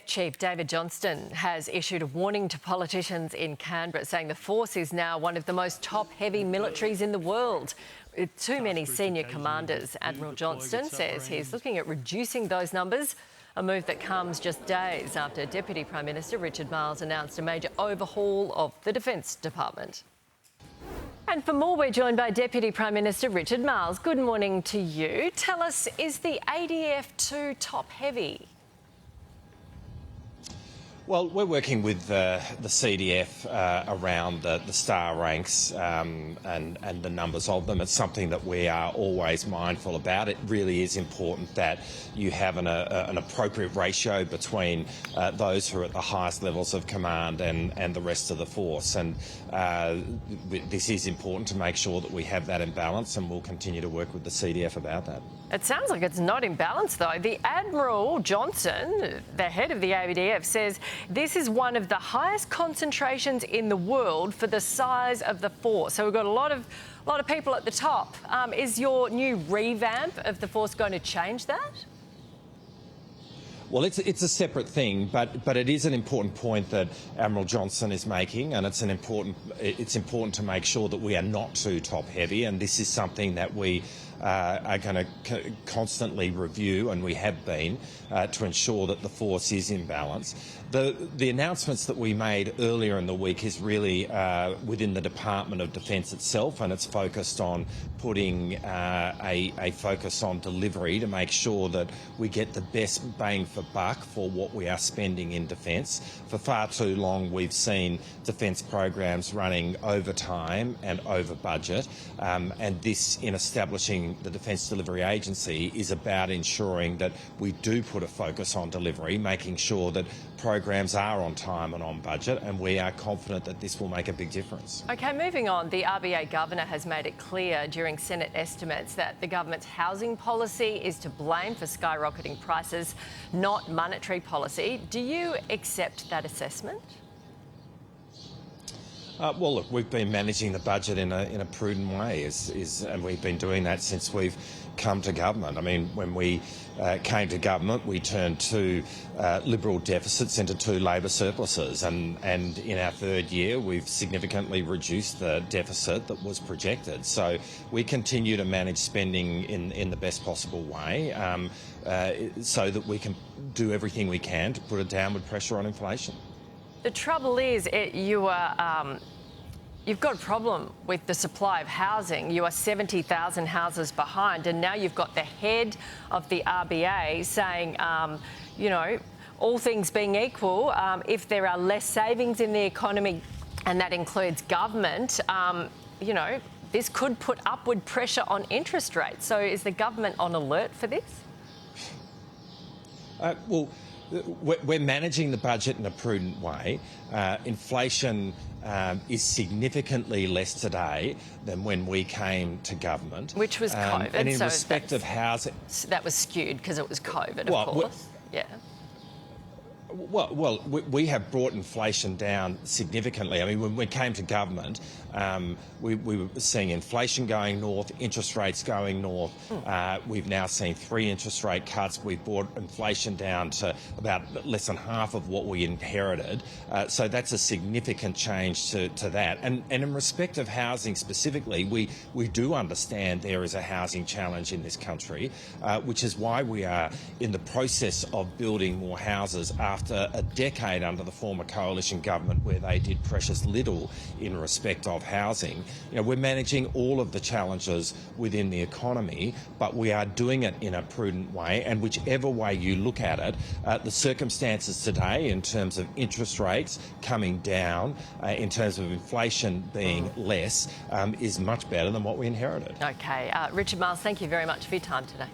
Chief David Johnston has issued a warning to politicians in Canberra, saying the force is now one of the most top-heavy militaries in the world. With too many senior commanders, Admiral Johnston says he's looking at reducing those numbers, a move that comes just days after Deputy Prime Minister Richard Marles announced a major overhaul of the Defence Department. And for more, we're joined by Deputy Prime Minister Richard Marles. Good morning to you. Tell us, is the ADF too top-heavy? Well, we're working with the CDF around the star ranks and the numbers of them. It's something that we are always mindful about. It really is important that you have an appropriate ratio between those who are at the highest levels of command and the rest of the force. And this is important to make sure that we have that in balance, and we'll continue to work with the CDF about that. It sounds like it's not in balance, though. The Admiral Johnston, the head of the ADF, says this is one of the highest concentrations in the world for the size of the force. So we've got a lot of people at the top. Is your new revamp of the force going to change that? Well, it's a separate thing, but it is an important point that Admiral Johnston is making, and it's important to make sure that we are not too top-heavy, and this is something that we are going to constantly review, and we have been, to ensure that the force is in balance. The announcements that we made earlier in the week is really within the Department of Defence itself, and it's focused on putting a focus on delivery to make sure that we get the best bang for buck for what we are spending in defence. For far too long we've seen defence programs running over time and over budget, and this, in establishing the Defence Delivery Agency, is about ensuring that we do put a focus on delivery, making sure that programs are on time and on budget, and we are confident that this will make a big difference. OK, moving on, the RBA Governor has made it clear during Senate estimates that the government's housing policy is to blame for skyrocketing prices, not monetary policy. Do you accept that assessment? Well, look, we've been managing the budget in a prudent way, and we've been doing that since we've come to government. I mean, when we came to government, we turned two Liberal deficits into two Labor surpluses, and in our third year, we've significantly reduced the deficit that was projected. So we continue to manage spending in the best possible way, so that we can do everything we can to put a downward pressure on inflation. The trouble is, you've got a problem with the supply of housing. You are 70,000 houses behind, and now you've got the head of the RBA saying, you know, all things being equal, if there are less savings in the economy, and that includes government, you know, this could put upward pressure on interest rates. So is the government on alert for this? Well, we're managing the budget in a prudent way. Inflation is significantly less today than when we came to government. Which was COVID. And in respect of housing... That was skewed because it was COVID, of course. Yeah. Well, we have brought inflation down significantly. I mean, when we came to government, we were seeing inflation going north, interest rates going north. We've now seen 3 interest rate cuts. We've brought inflation down to about less than half of what we inherited. So that's a significant change to that. And in respect of housing specifically, we do understand there is a housing challenge in this country, which is why we are in the process of building more houses after a decade under the former coalition government where they did precious little in respect of housing. You know, we're managing all of the challenges within the economy, but we are doing it in a prudent way, and whichever way you look at it, the circumstances today in terms of interest rates coming down, in terms of inflation being less, is much better than what we inherited. OK. Richard Marles, thank you very much for your time today.